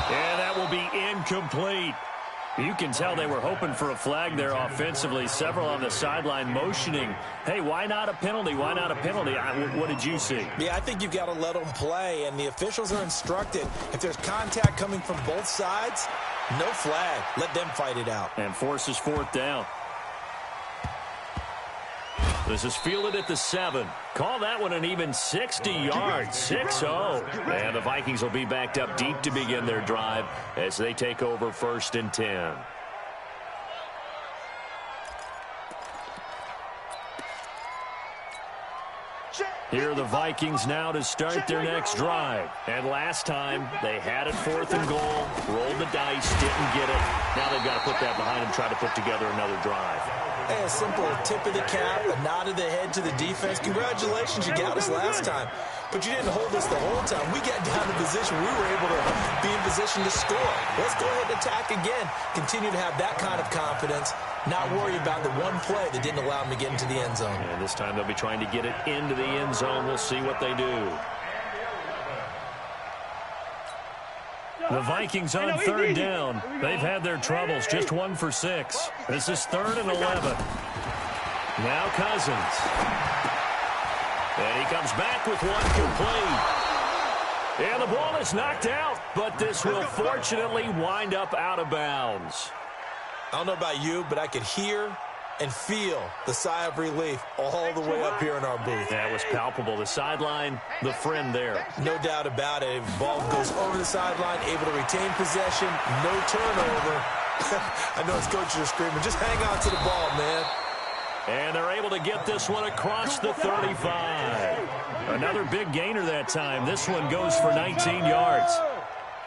And that will be incomplete. You can tell they were hoping for a flag there offensively. Several on the sideline motioning. Hey, why not a penalty? Why not a penalty? What did you see? Yeah, I think you've got to let them play, and the officials are instructed. If there's contact coming from both sides, no flag. Let them fight it out. And forces 4th down. This is fielded at the 7. Call that one an even 60 yards, 6-0. And the Vikings will be backed up deep to begin their drive as they take over 1st and 10. Here are the Vikings now to start their next drive. And last time, they had it 4th and goal, rolled the dice, didn't get it. Now they've got to put that behind them, try to put together another drive. Hey, a simple tip of the cap, a nod of the head to the defense. Congratulations, you got us last time. But you didn't hold us the whole time. We got down to position. We were able to be in position to score. Let's go ahead and attack again. Continue to have that kind of confidence. Not worry about the one play that didn't allow them to get into the end zone. And this time they'll be trying to get it into the end zone. We'll see what they do. The Vikings on 3rd down. They've had their troubles, just 1 for 6. This is 3rd and 11. Now Cousins. And he comes back with one complete. And the ball is knocked out, but this will fortunately wind up out of bounds. I don't know about you, but I could hear and feel the sigh of relief all the way up here in our booth. That was palpable. The sideline, the friend there. No doubt about it. Ball goes over the sideline, able to retain possession, no turnover. I know his coaches are screaming, just hang on to the ball, man. And they're able to get this one across the 35. Another big gainer that time. This one goes for 19 yards.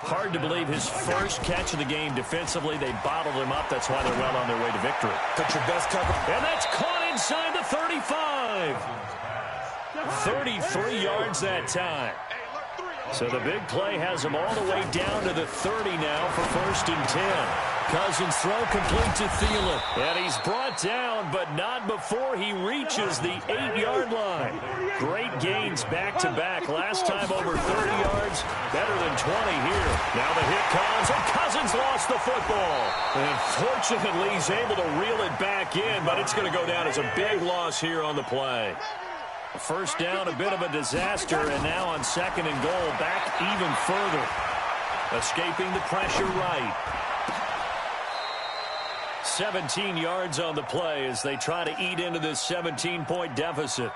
Hard to believe his first catch of the game defensively. They bottled him up. That's why they're well on their way to victory. Put your best cover. And that's caught inside the 35. 33 yards that time. So the big play has him all the way down to the 30 now for 1st and 10. Cousins throw complete to Thielen. And he's brought down, but not before he reaches the 8-yard line. Great gains back-to-back. Last time over 30 yards, better than 20 here. Now the hit comes, and Cousins lost the football. And fortunately, he's able to reel it back in, but it's going to go down as a big loss here on the play. First down, a bit of a disaster, and now on 2nd and goal, back even further. Escaping the pressure right. 17 yards on the play as they try to eat into this 17-point deficit.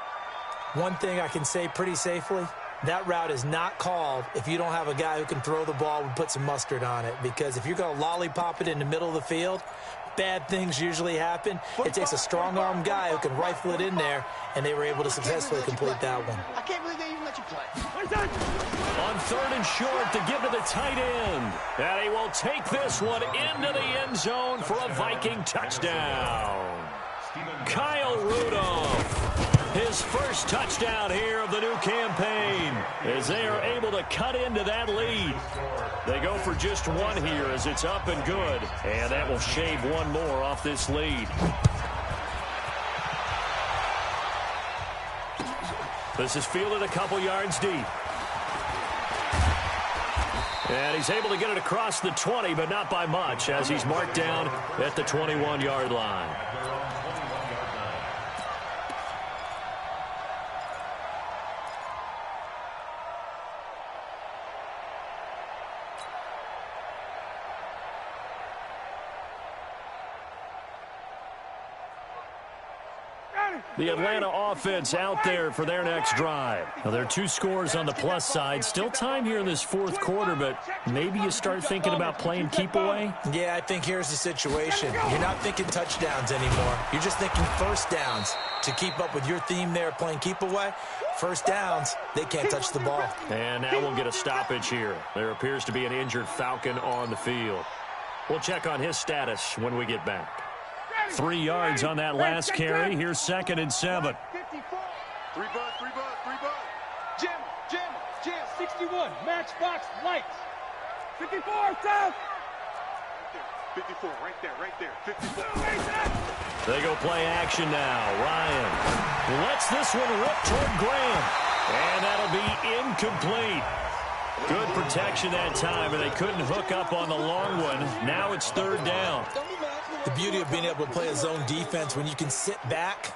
One thing I can say pretty safely, that route is not called if you don't have a guy who can throw the ball and put some mustard on it. Because if you're going to lollipop it in the middle of the field, bad things usually happen. It takes a strong-arm guy who can rifle it in there, and they were able to successfully complete that one. I can't believe they even let you play. On 3rd and short to give to the tight end. And he will take this one into the end zone for a Viking touchdown. Kyle Rudolph. His first touchdown here of the new campaign as they are able to cut into that lead. They go for just one here as it's up and good, and that will shave one more off this lead. This is fielded a couple yards deep. And he's able to get it across the 20, but not by much as he's marked down at the 21-yard line. The Atlanta offense out there for their next drive. Now, there are 2 scores on the plus side. Still time here in this 4th quarter, but maybe you start thinking about playing keep away? Yeah, I think here's the situation. You're not thinking touchdowns anymore. You're just thinking first downs. To keep up with your theme there, playing keep away, first downs, they can't touch the ball. And now we'll get a stoppage here. There appears to be an injured Falcon on the field. We'll check on his status when we get back. 3 yards on that last carry. Here's 2nd and 7. 3 bud. Jam, 61, matchbox lights. 54, south. 54, right there, 54. They go play action now. Ryan lets this one rip toward Graham. And that'll be incomplete. Good protection that time, and they couldn't hook up on the long one. Now it's 3rd down. The beauty of being able to play a zone defense when you can sit back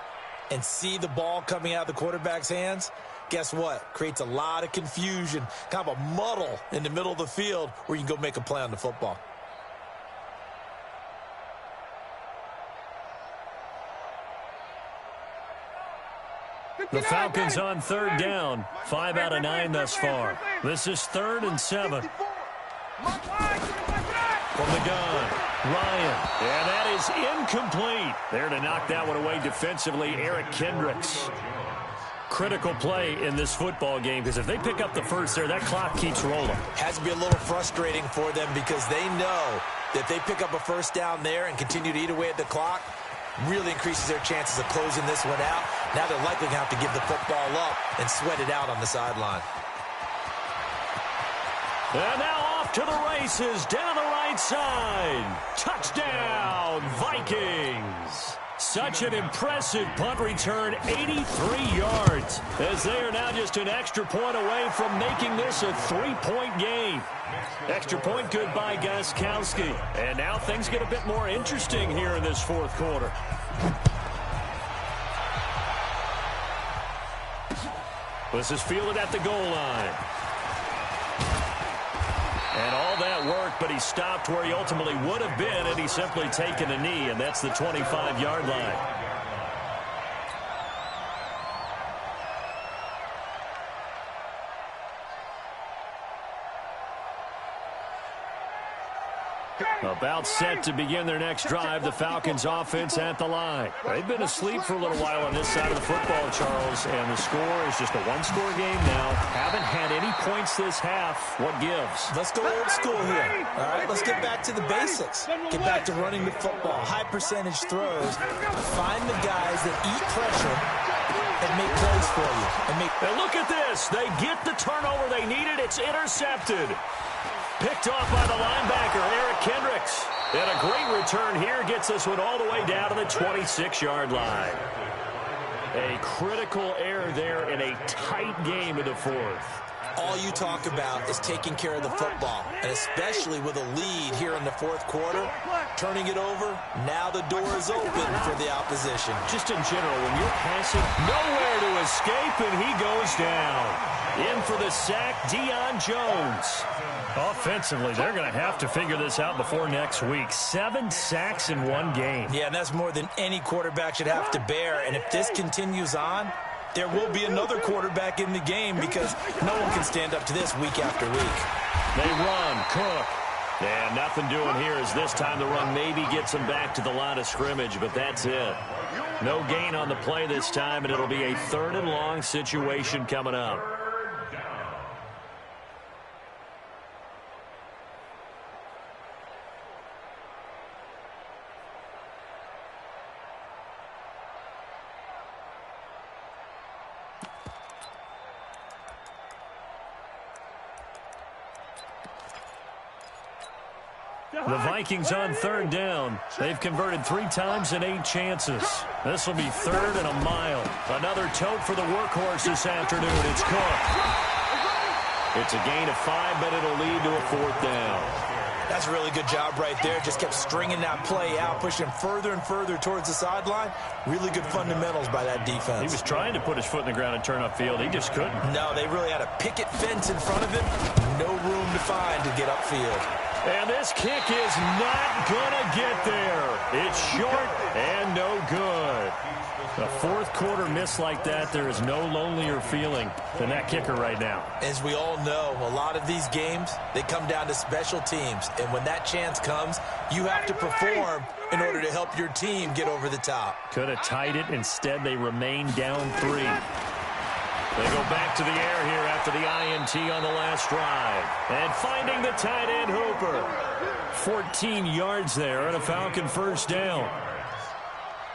and see the ball coming out of the quarterback's hands, guess what? Creates a lot of confusion, kind of a muddle in the middle of the field where you can go make a play on the football. The Falcons on 3rd down. 5 out of 9 thus far. This is 3rd and 7. From the gun, Ryan. And that is incomplete. There to knock that one away defensively, Eric Kendricks. Critical play in this football game because if they pick up the first there, that clock keeps rolling. Has to be a little frustrating for them because they know that they pick up a first down there and continue to eat away at the clock, really increases their chances of closing this one out. Now they're likely going to have to give the football up and sweat it out on the sideline. And now off to the races down the right side. Touchdown, Vikings. Such an impressive punt return, 83 yards, as they are now just an extra point away from making this a 3-point game. Extra point good by Gostkowski. And now things get a bit more interesting here in this 4th quarter. This is fielded at the goal line. And all that work, but he stopped where he ultimately would have been had he simply taken a knee, and that's the 25-yard line. About set to begin their next drive, the Falcons offense at the line. They've been asleep for a little while on this side of the football, Charles, and the score is just a 1-score game now. Haven't had any points this half. What gives? Let's go old school here. All right, let's get back to the basics. Get back to running the football, high percentage throws. Find the guys that eat pressure and make plays for you. And look at this. They get the turnover they needed. It's intercepted. Picked off by the linebacker, Eric Kendricks. And a great return here gets this one all the way down to the 26-yard line. A critical error there in a tight game in the 4th. all you talk about is taking care of the football, and especially with a lead here in the fourth quarter, turning it over, now the door is open for the opposition. Just in general, when you're passing, nowhere to escape, and he goes down. In for the sack, Deion Jones. Offensively, they're going to have to figure this out before next week. 7 sacks in one game. Yeah, and that's more than any quarterback should have to bear. And if this continues on, there will be another quarterback in the game because no one can stand up to this week after week. They run, Cook. And nothing doing here as this time the run maybe gets them back to the line of scrimmage, but that's it. No gain on the play this time, and it'll be a 3rd and long situation coming up. The Vikings on 3rd down. They've converted 3 times in 8 chances. This will be 3rd and a mile. Another tote for the workhorse this afternoon. It's Cook. It's a gain of 5, but it'll lead to a 4th down. That's a really good job right there. Just kept stringing that play out, pushing further and further towards the sideline. Really good fundamentals by that defense. He was trying to put his foot in the ground and turn upfield. He just couldn't. No, they really had a picket fence in front of him. No room to find to get upfield. And this kick is not going to get there. It's short and no good. A fourth quarter miss like that, there is no lonelier feeling than that kicker right now. As we all know, a lot of these games, they come down to special teams. And when that chance comes, you have to perform in order to help your team get over the top. Could have tied it. Instead, they remain down 3. They go back to the air here after the INT on the last drive. And finding the tight end Hooper. 14 yards there and a Falcon first down.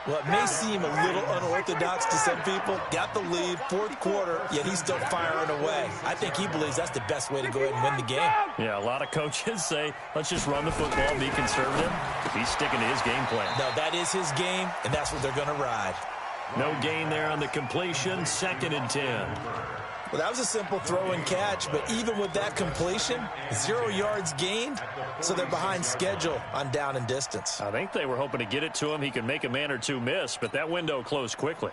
Well, it may seem a little unorthodox to some people. Got the lead, fourth quarter, yet he's still firing away. I think he believes that's the best way to go ahead and win the game. Yeah, a lot of coaches say, let's just run the football, be conservative. He's sticking to his game plan. No, that is his game, and that's what they're going to ride. No gain there on the completion, 2nd and 10. Well, that was a simple throw and catch, but even with that completion, 0 yards gained, so they're behind schedule on down and distance. I think they were hoping to get it to him. He could make a man or two miss, but that window closed quickly.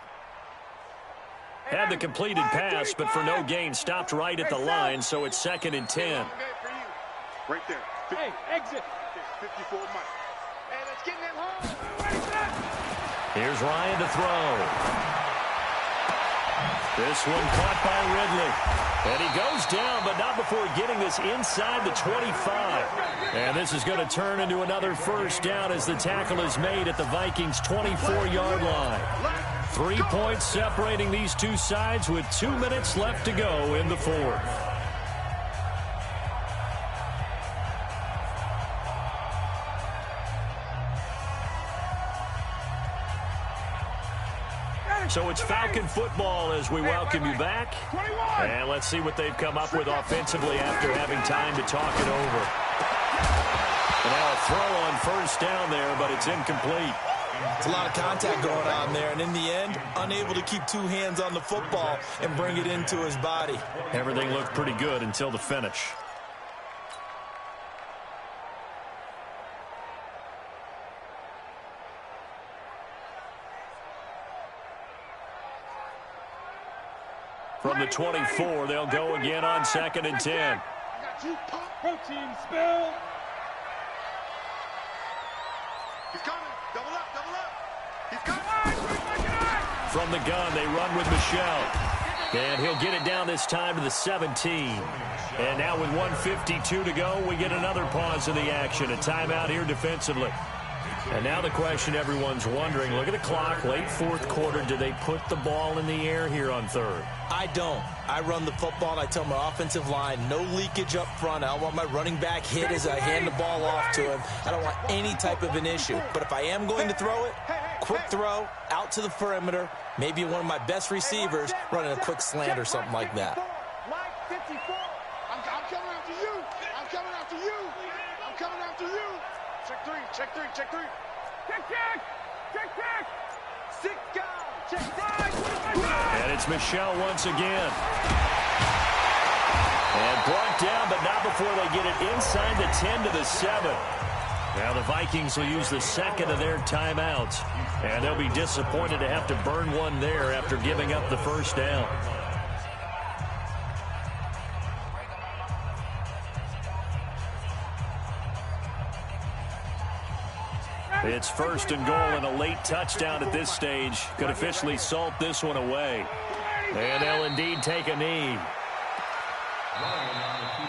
Had the completed pass, but for no gain, stopped right at the line, so it's 2nd and 10. Right there. Hey, exit. 54 Mike. Hey, let's get in them home. Here's Ryan to throw. This one caught by Ridley. And he goes down, but not before getting this inside the 25. And this is going to turn into another first down as the tackle is made at the Vikings' 24-yard line. 3 points separating these two sides with 2 minutes left to go in the fourth. So it's Falcon football as we welcome you back. And let's see what they've come up with offensively after having time to talk it over. And now a throw on first down there, but it's incomplete. It's a lot of contact going on there, and in the end, unable to keep 2 hands on the football and bring it into his body. Everything looked pretty good until the finish. From the 24, they'll go again on 2nd and 10. Protein spill. He's coming. Double up. He's coming. From the gun, they run with Michelle. And he'll get it down this time to the 17. And now with 1:52 to go, we get another pause in the action. A timeout here defensively. And now the question everyone's wondering, look at the clock, late fourth quarter. Do they put the ball in the air here on 3rd? I don't. I run the football, and I tell my offensive line, no leakage up front. I don't want my running back hit as I hand the ball off to him. I don't want any type of an issue. But if I am going to throw it, quick throw, out to the perimeter, maybe one of my best receivers running a quick slant or something like that. Mike 54. I'm coming after you. I'm coming after you. I'm coming after you. Check 3. Check 3. Check. Sit down. Check 5. And it's Michelle once again. before they get it inside the 10 to the 7. Now the Vikings will use the second of their timeouts, and they'll be disappointed to have to burn one there after giving up the first down. It's first and goal, and a late touchdown at this stage could officially salt this one away. And they'll indeed take a knee.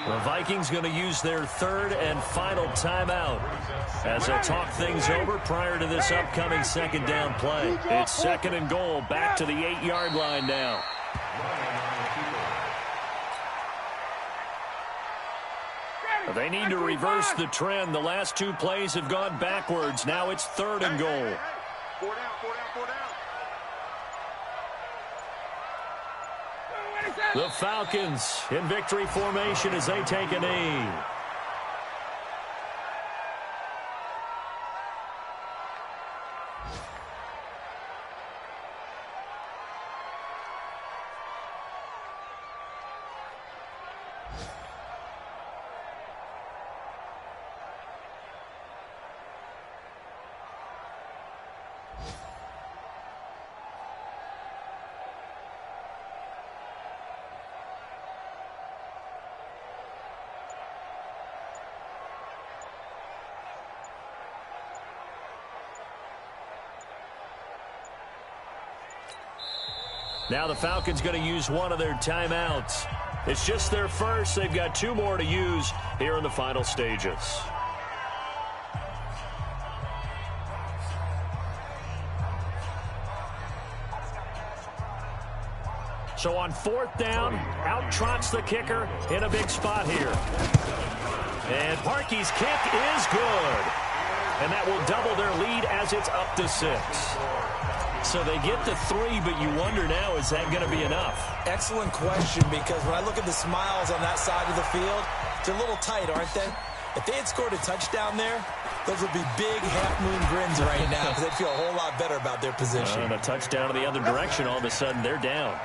The Vikings going to use their third and final timeout as they'll talk things over prior to this upcoming second down play. It's second and goal, back to the 8-yard line now. They need to reverse the trend. The last two plays have gone backwards. Now it's third and goal. 4 down, 4 down, 4 down. The Falcons in victory formation as they take a knee. Now the Falcons going to use one of their timeouts. It's just their first. They've got 2 more to use here in the final stages. So on 4th down, out trots the kicker in a big spot here. And Parkey's kick is good. And that will double their lead as it's up to 6. So they get the 3, but you wonder now, is that going to be enough? Excellent question, because when I look at the smiles on that side of the field, they're a little tight, aren't they? If they had scored a touchdown there, those would be big half-moon grins right now because they'd feel a whole lot better about their position. And a touchdown in the other direction, all of a sudden they're down.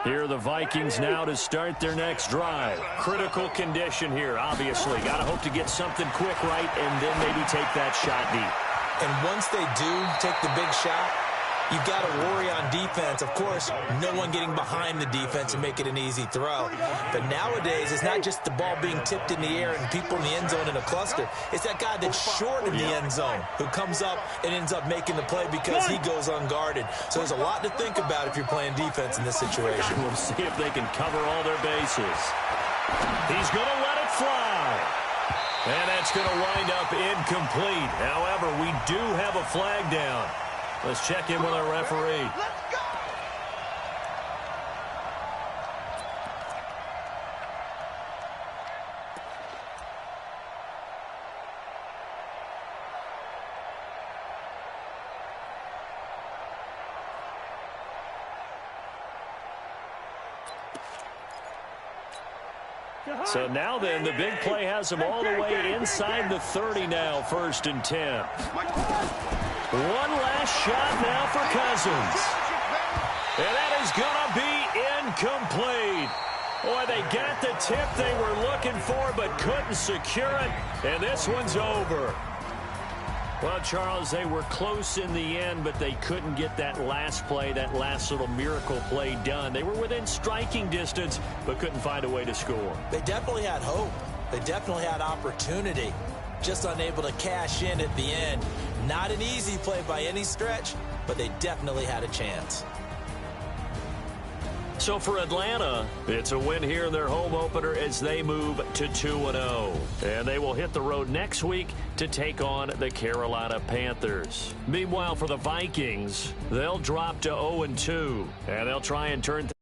Here are the Vikings now to start their next drive. Critical condition here, obviously. Got to hope to get something quick right and then maybe take that shot deep. And once they do take the big shot, you've got to worry on defense. Of course, no one getting behind the defense and make it an easy throw. But nowadays, it's not just the ball being tipped in the air and people in the end zone in a cluster. It's that guy that's short in the end zone who comes up and ends up making the play because he goes unguarded. So there's a lot to think about if you're playing defense in this situation. We'll see if they can cover all their bases. He's going to let it fly. And that's going to wind up incomplete. However, we do have a flag down. Let's check in with our referee. So now then, the big play has them all the way inside the 30 now, 1st and 10. One last shot now for Cousins. And that is going to be incomplete. Boy, they got the tip they were looking for but couldn't secure it. And this one's over. Well, Charles, they were close in the end, but they couldn't get that last play, that last little miracle play done. They were within striking distance, but couldn't find a way to score. They definitely had hope. They definitely had opportunity. Just unable to cash in at the end. Not an easy play by any stretch, but they definitely had a chance. So for Atlanta, it's a win here in their home opener as they move to 2-0. And they will hit the road next week to take on the Carolina Panthers. Meanwhile, for the Vikings, they'll drop to 0-2. And they'll try and turn things